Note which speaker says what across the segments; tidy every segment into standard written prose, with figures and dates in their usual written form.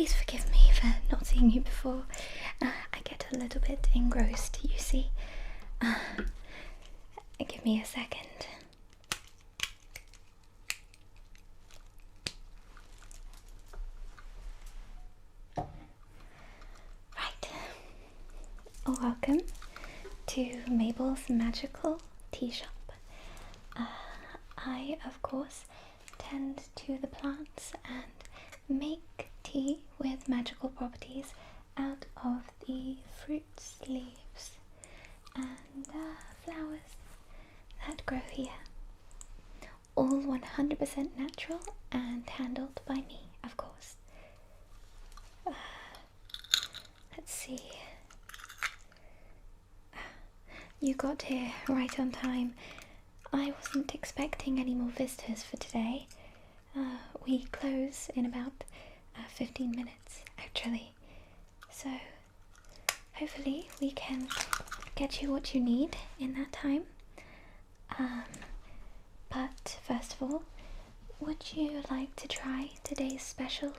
Speaker 1: please forgive me for not seeing you before. I get a little bit engrossed, you see. Give me a second. Right. Welcome to Mabel's Magical Tea Shop. I, of course, tend to the plants and make tea with magical properties out of the fruits, leaves, and flowers that grow here. All 100% natural and handled by me, of course. Let's see. You got here right on time. I wasn't expecting any more visitors for today. We close in about 15 minutes, actually. So, hopefully we can get you what you need in that time. But first of all, would you like to try today's special?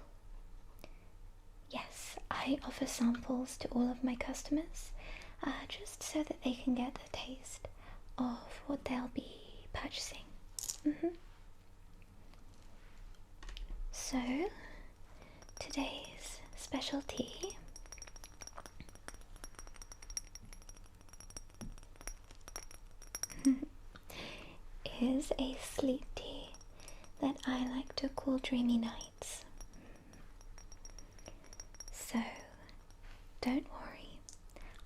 Speaker 1: Yes, I offer samples to all of my customers, just so that they can get a taste of what they'll be purchasing. So, today's special tea is a sleep tea that I like to call Dreamy Nights. So, don't worry,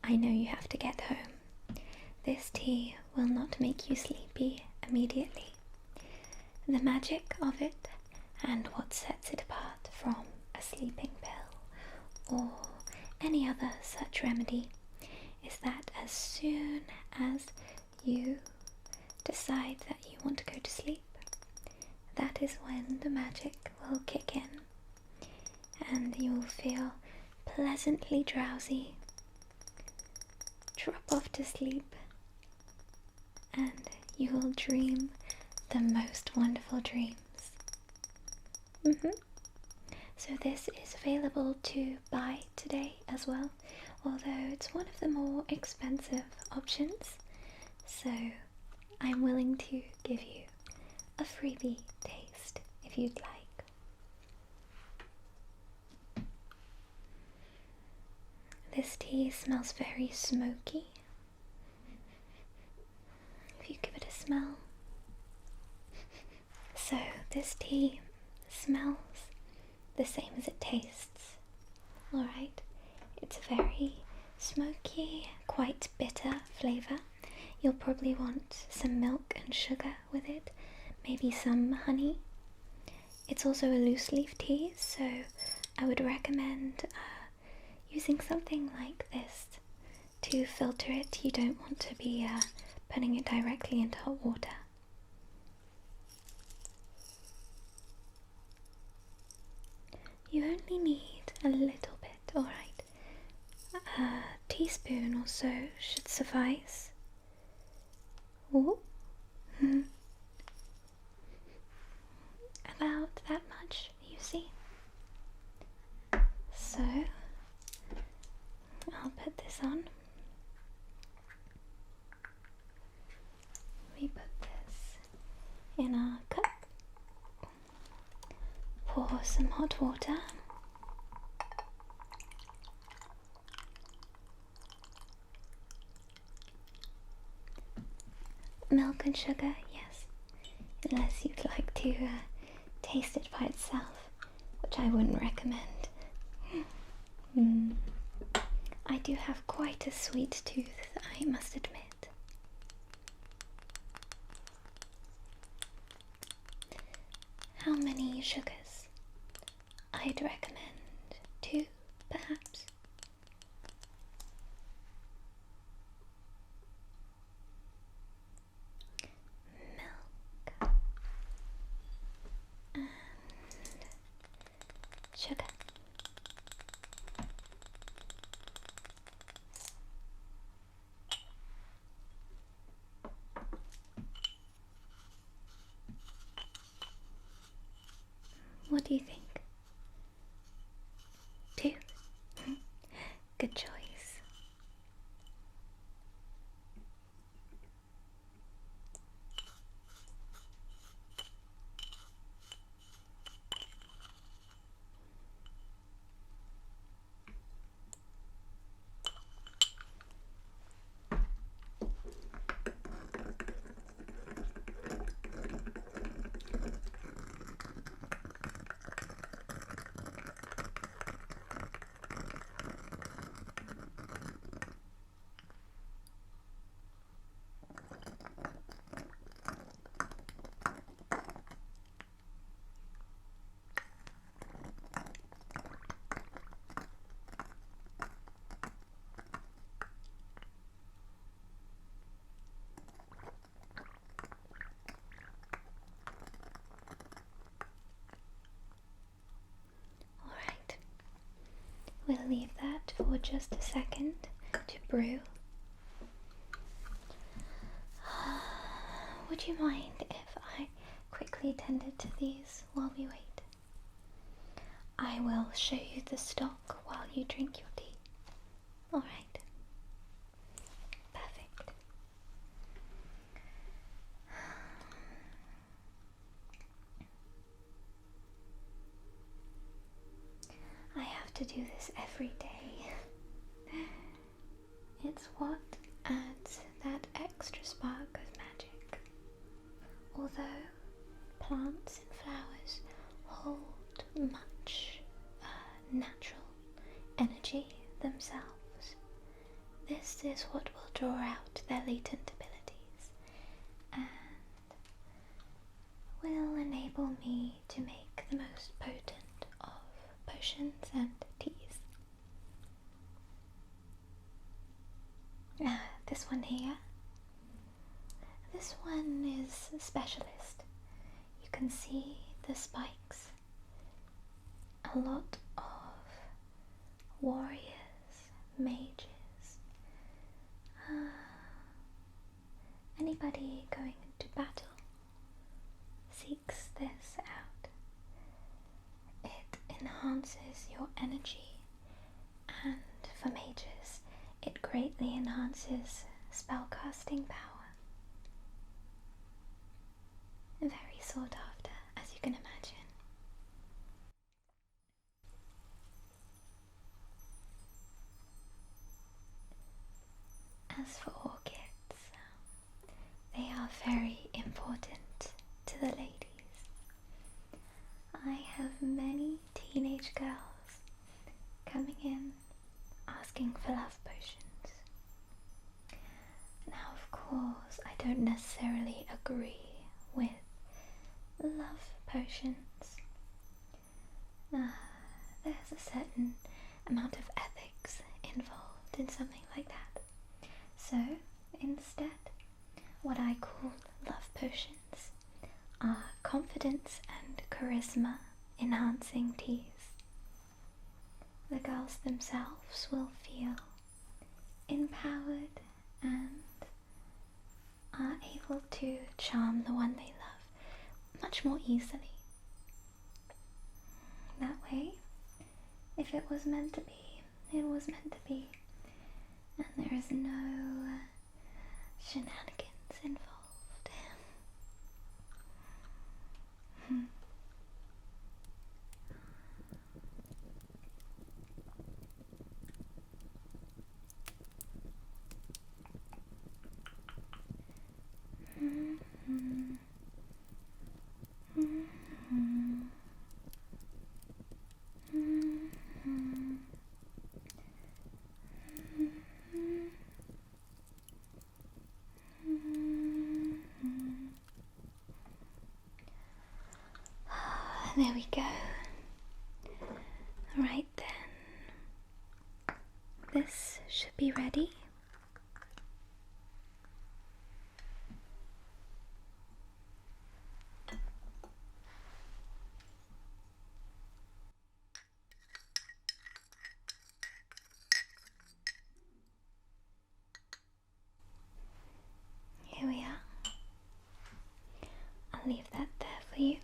Speaker 1: I know you have to get home. This tea will not make you sleepy immediately. The magic of it and what sets it apart from a sleeping pill or any other such remedy is that as soon as you decide that you want to go to sleep, that is when the magic will kick in and you will feel pleasantly drowsy, drop off to sleep, and you will dream the most wonderful dreams. So this is available to buy today as well, although it's one of the more expensive options. So I'm willing to give you a freebie taste if you'd like. This tea smells very smoky. If you give it a smell. So this tea smells the same as it tastes. Alright, it's a very smoky, quite bitter flavour. You'll probably want some milk and sugar with it, maybe some honey. It's also a loose leaf tea, so I would recommend using something like this to filter it. You don't want to be putting it directly into hot water. You only need a little bit, alright? A teaspoon or so should suffice. Ooh. About that much, you see. So, I'll put this on. We put this in our cup. Pour some hot water. Milk and sugar, yes, unless you'd like to taste it by itself, which I wouldn't recommend. I do have quite a sweet tooth, I must admit. How many sugars? I'd recommend 2, perhaps. Milk and sugar. What do you think? good choice. Alright, we'll leave that for just a second to brew. Would you mind if I quickly tended to these while we wait? I will show you the stock while you drink your tea. Alright. Perfect. I have to do this every day. It's what adds that extra spark of magic. Although plants and flowers hold much natural energy themselves, this is what will draw out their latent abilities and will enable me to make the most potent of potions and teas. This one here, this one is a specialist. You can see the spikes. A lot of warriors, mages, anybody going into battle seeks this out. It enhances your energy, and for mages it greatly enhances spellcasting power. Very sought after, as you can imagine. As for orchids, they are very important to the ladies. I have many teenage girls coming in asking for love potions. Now, of course, I don't necessarily agree with love potions. There's a certain amount of ethics involved in something like that. So, instead, what I call love potions are confidence and charisma enhancing teas. The girls themselves will feel empowered and are able to charm the one they love much more easily. That way, if it was meant to be, it was meant to be, and there is no shenanigans involved. There we go. Right then. This should be ready. Here we are. I'll leave that there for you.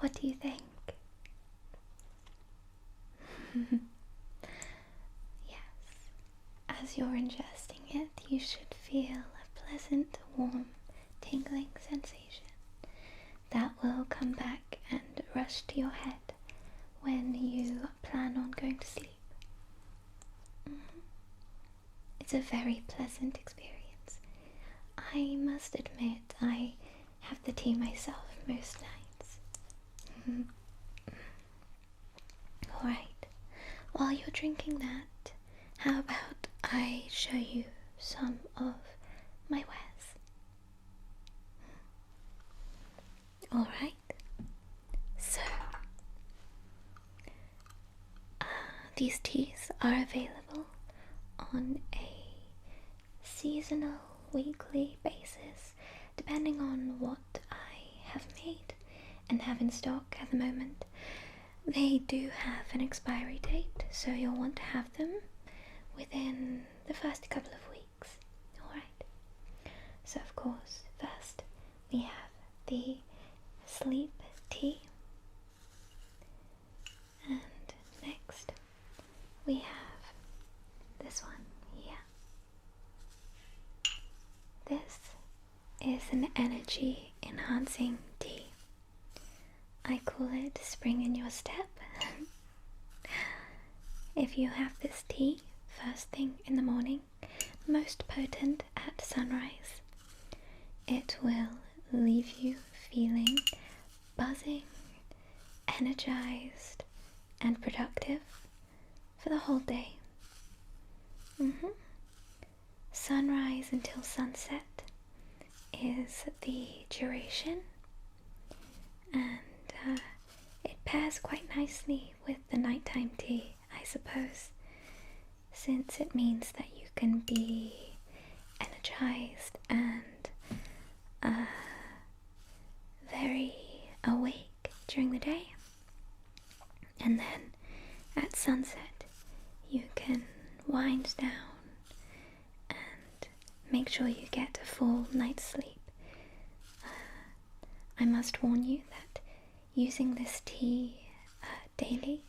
Speaker 1: What do you think? Yes, as you're ingesting it, you should feel a pleasant, warm, tingling sensation that will come back and rush to your head when you plan on going to sleep. It's a very pleasant experience. I must admit, I have the tea myself most nights. Alright, while you're drinking that, how about I show you some of my wares? Alright, so these teas are available on a seasonal, weekly basis, depending on what I have made and have in stock at the moment. They do have an expiry date, so you'll want to have them within the first couple of weeks. Alright, so of course, first we have the sleep tea, and next we have this one here. This is an energy enhancing tea. I call it spring in your step. If you have this tea first thing in the morning, most potent at sunrise, it will leave you feeling buzzing, energized, and productive for the whole day. Sunrise until sunset is the duration, and it pairs quite nicely with the nighttime tea, I suppose, since it means that you can be energized and very awake during the day, and then at sunset you can wind down and make sure you get a full night's sleep. I must warn you that using this tea daily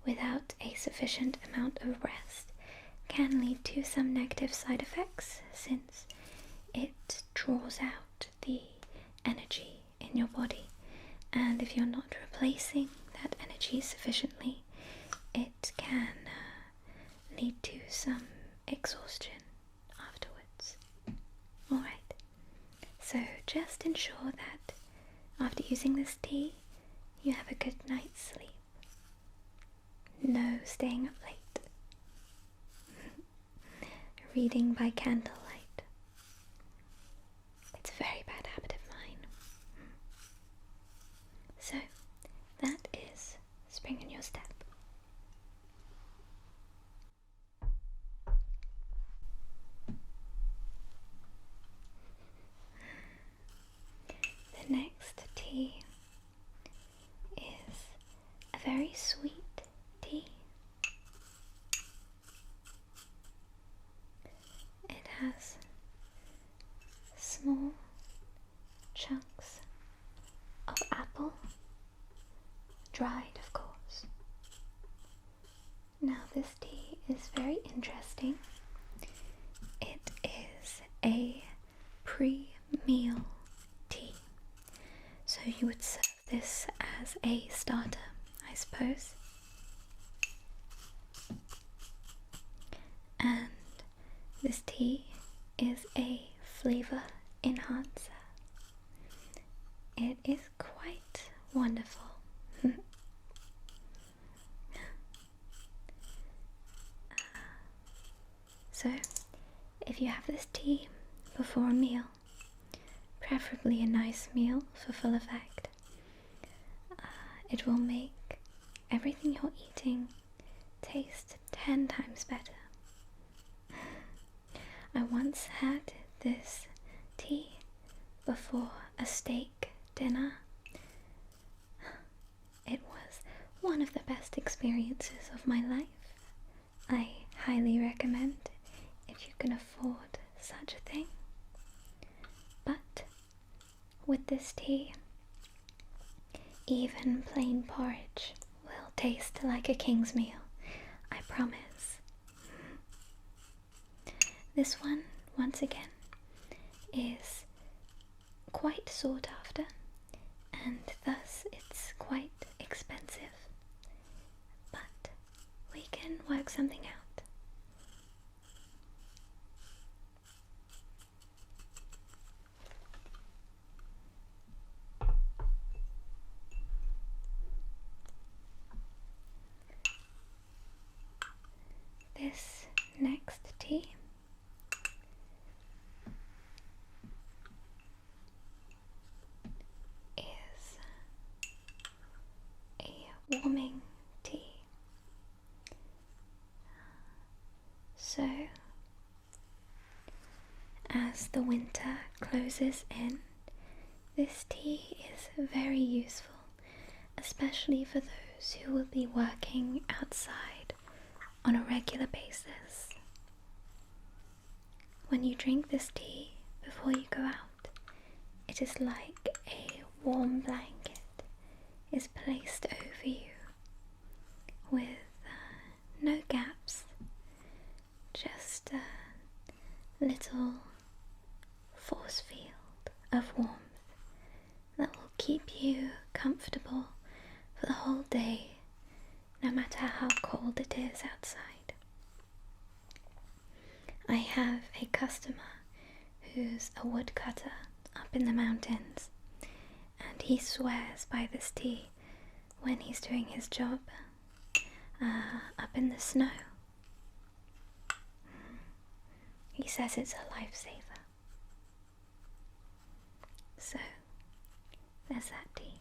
Speaker 1: without a sufficient amount of rest can lead to some negative side effects, since it draws out the energy in your body, and if you're not replacing that energy sufficiently, it can lead to some exhaustion afterwards. Alright, so just ensure that after using this tea, you have a good night's sleep. No staying up late. Reading by candlelight. It's a very bad habit of mine. So, that is spring in your step. The next tea is a very sweet tea. It has small chunks of apple, dried of course. Now this tea is very interesting. It is a pre-meal tea, so you would serve this as a starter, I suppose. And this tea is a flavor enhancer. It is quite wonderful. So, if you have this tea before a meal, preferably a nice meal for full effect, it will make everything you're eating taste 10 times better. I once had this tea before a steak dinner. It was one of the best experiences of my life. I highly recommend if you can afford such a thing. But with this tea, even plain porridge will taste like a king's meal, promise. This one, once again, is quite sought after, and thus it's quite expensive, but we can work something out. This next tea is a warming tea. So, as the winter closes in, this tea is very useful, especially for those who will be working outside on a regular basis. When you drink this tea before you go out, it is like a warm blanket is placed over you with no gaps, just a little force field of warmth that will keep you comfortable for the whole day, no matter how cold it is outside. I have a customer who's a woodcutter up in the mountains, and he swears by this tea when he's doing his job up in the snow. He says it's a lifesaver. So, there's that tea.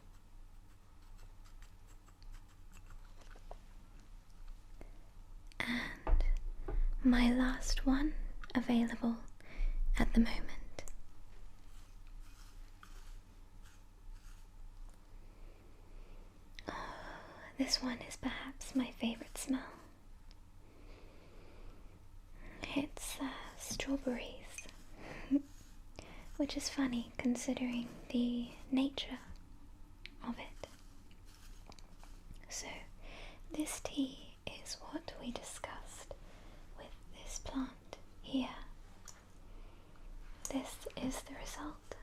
Speaker 1: And my last one available at the moment. Oh, this one is perhaps my favorite smell. It's strawberries, which is funny considering the nature of it. So, this tea is what we discussed with this plant here. This is the result.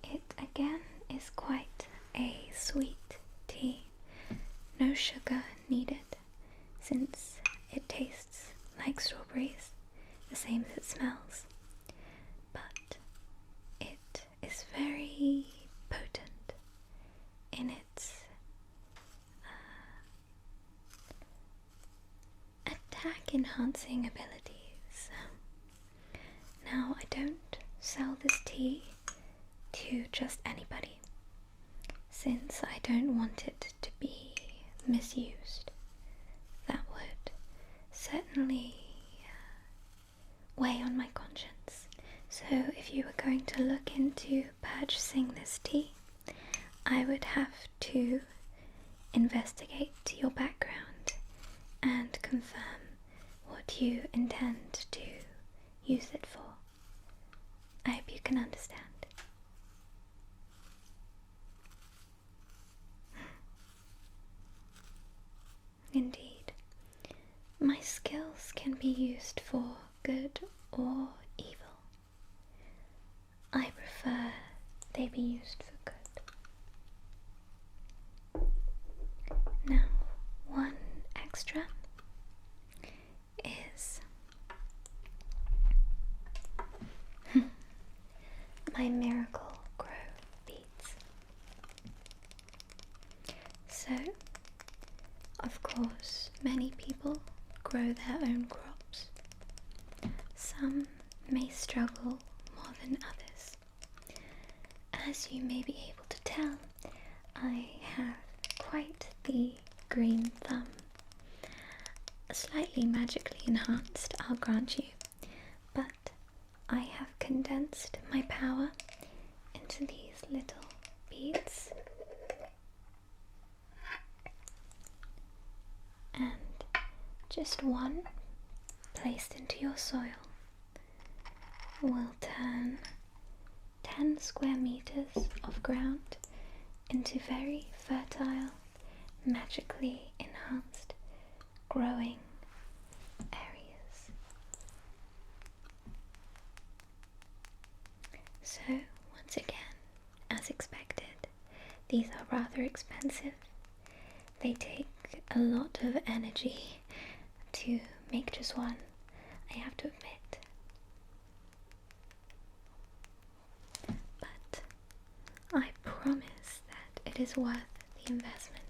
Speaker 1: It again is quite a sweet tea. No sugar needed, since it tastes like strawberries, the same as it smells. But it is very potent in its attack enhancing abilities. Now, I don't sell this tea to just anybody, since I don't want it to be misused. That would certainly weigh on my conscience. So if you were going to look into purchasing this tea, I would have to investigate your background and confirm what you intend to use it for. I hope you can understand. Indeed, my skills can be used for good or evil. I prefer they be used for good. Now, one extra is my Miracle Grow beets. So, of course, many people grow their own crops. Some may struggle more than others. As you may be able to tell, I have quite the green thumb. Slightly magically enhanced, I'll grant you, but I have condensed my power into these little beads. And just one placed into your soil will turn 10 square meters of ground into very fertile, magically enhanced, growing areas. So, once again, as expected, these are rather expensive. They take a lot of energy to make just one, I have to admit. But I promise that it is worth the investment.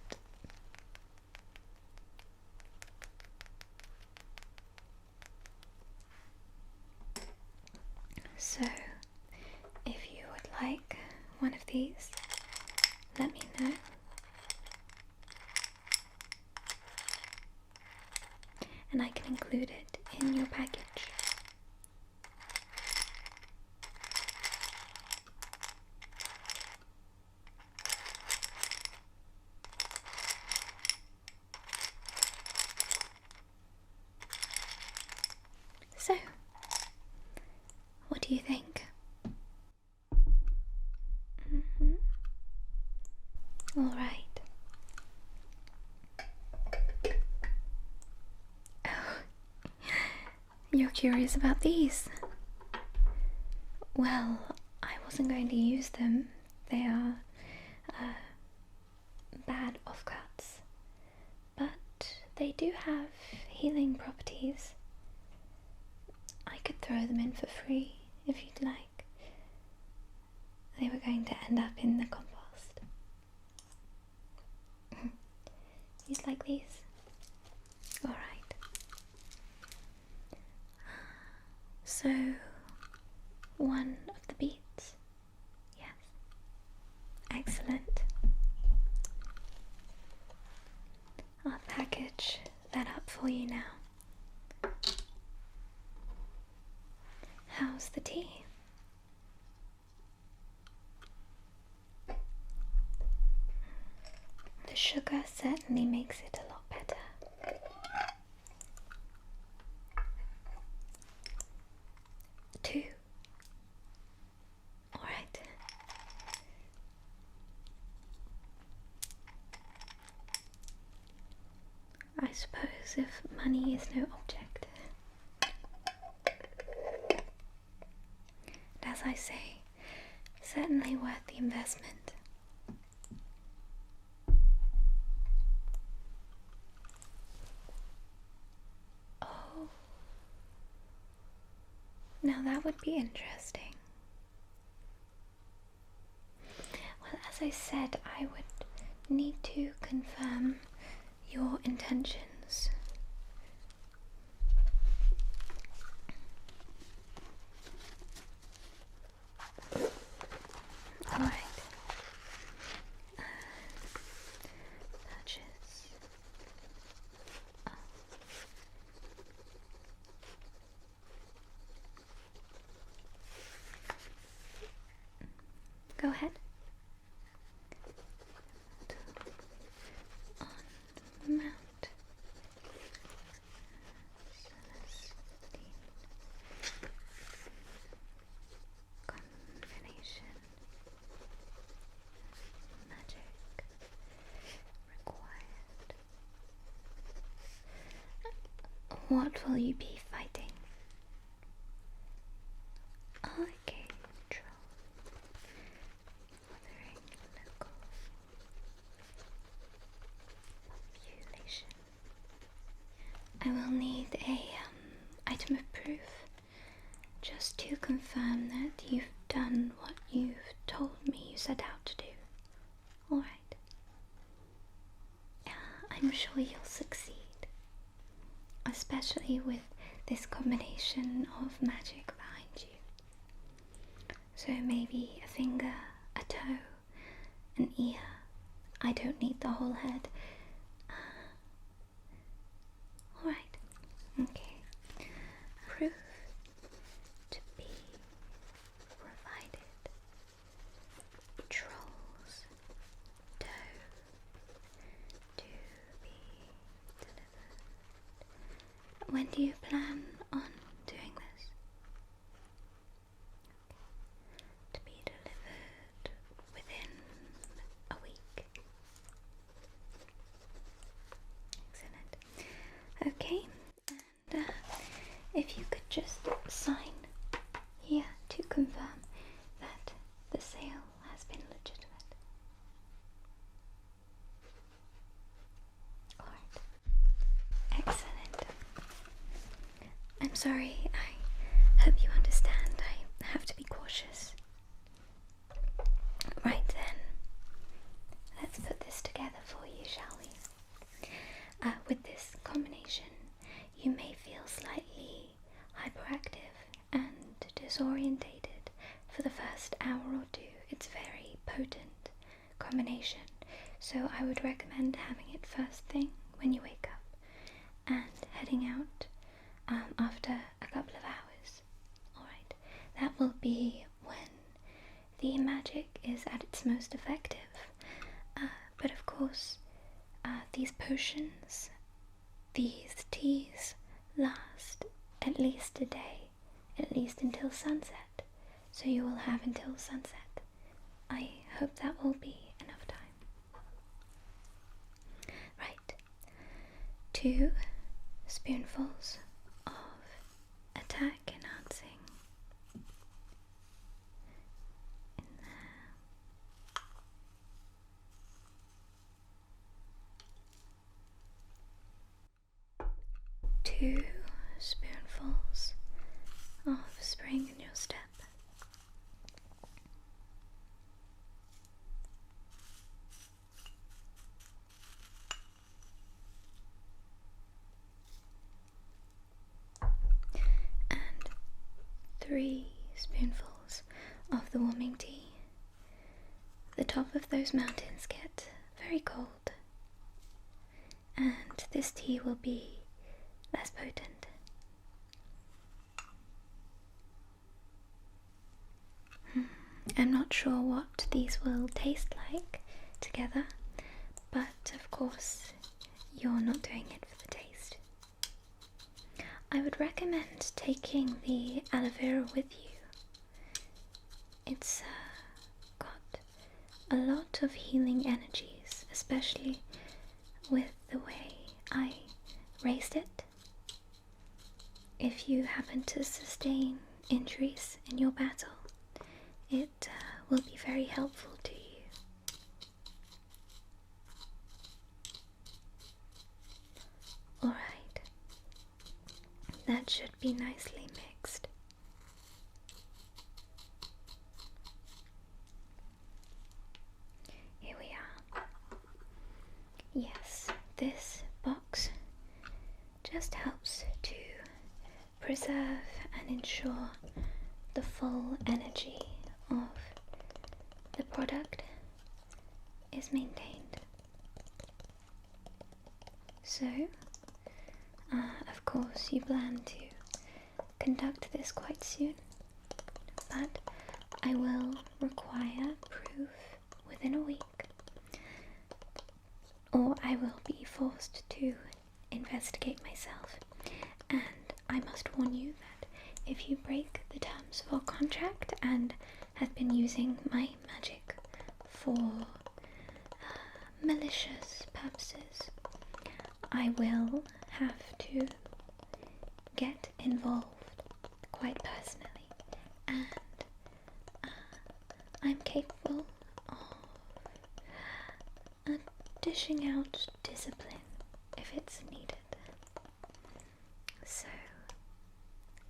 Speaker 1: So, if you would like one of these, let me know. And I can include it in your package. So, what do you think? All right. You're curious about these? Well, I wasn't going to use them. They are bad offcuts, but they do have healing properties. I could throw them in for free if you'd like. They were going to end up in the compost. You'd like these? All right. So, one of the beets? Yes. Excellent. I'll package that up for you now. How's the tea? The sugar certainly makes it a lot better. Two. All right. I suppose if money is no object. And as I say, certainly worth the investment. Oh. Now that would be interesting. Well, as I said, I would need to confirm your intentions. Alright. Purchase. Oh. Go ahead. On Mount Celestine. Combination. Magic required. What will you be fighting? Okay, control. Othering local population. I will need a item of proof just to confirm that you've done what you've told me you set out to do. Alright. I'm sure you'll succeed. Especially with this combination of magic behind you. So maybe a finger, a toe, an ear. I don't need the whole head. Alright. Okay. Proof to be provided. Trolls. Dough. To be delivered. When do you plan on doing this? To be delivered within a week. have to be cautious. Right then, let's put this together for you, shall we? With this combination, you may feel slightly hyperactive and disorientated for the first hour or two. It's a very potent combination, so I would recommend having it first thing when you wake up and heading out after a couple of hours. Alright, that will be when the magic is at its most effective. But of course, these potions, these teas last at least a day, at least until sunset. So you will have until sunset. I hope that will be enough time. Right, 2 spoonfuls of attack enhancing in there. 2 spoonfuls of spring in your step. And 3 spoonfuls of the warming tea. The top of those mountains get very cold, and this tea will be less potent. I'm not sure what these will taste like together, but of course you're not doing it for the taste. I would recommend taking the aloe vera with you. It's got a lot of healing energies, especially with the way I raised it. If you happen to sustain injuries in your battle, it will be very helpful to you. Alright, that should be nicely mixed. Here we are. Yes, this box just helps to preserve and ensure the full energy of the product is maintained. So, of course you plan to conduct this quite soon, but I will require proof within a week, or I will be forced to investigate myself, and I must warn you that if you break the terms of our contract and have been using my magic for malicious purposes, I will have to get involved quite personally, and I'm capable of dishing out discipline if it's needed. So,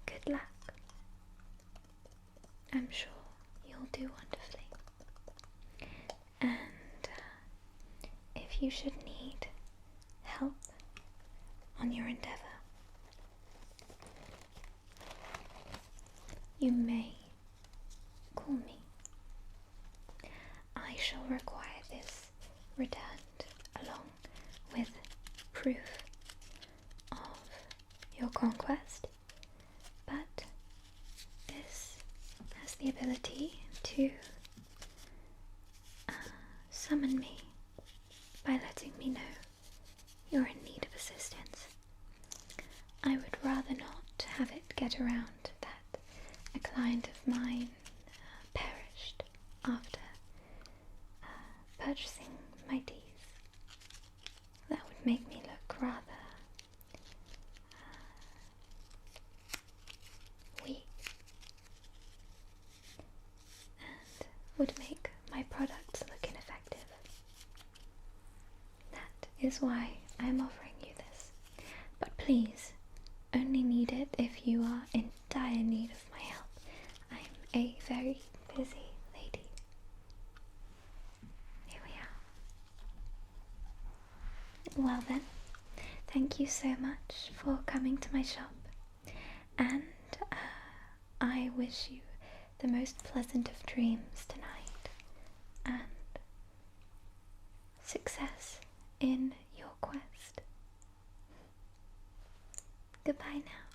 Speaker 1: good luck. I'm sure you'll do wonderfully. And if you should need help on your endeavor, you may call me. I shall require this returned along with proof of your conquest, but this has the ability to summon me by letting me know you're in need of assistance. I would rather not have it get around that a client of mine perished after purchasing my teas. That would make me look rather weak, and would make my products look ineffective. That is why I'm offering you this. But please, only need it if you are in dire need of my help. I'm a very busy lady. Here we are. Well then, thank you so much for coming to my shop, and I wish you the most pleasant of dreams tonight, and success in your quest. Goodbye now.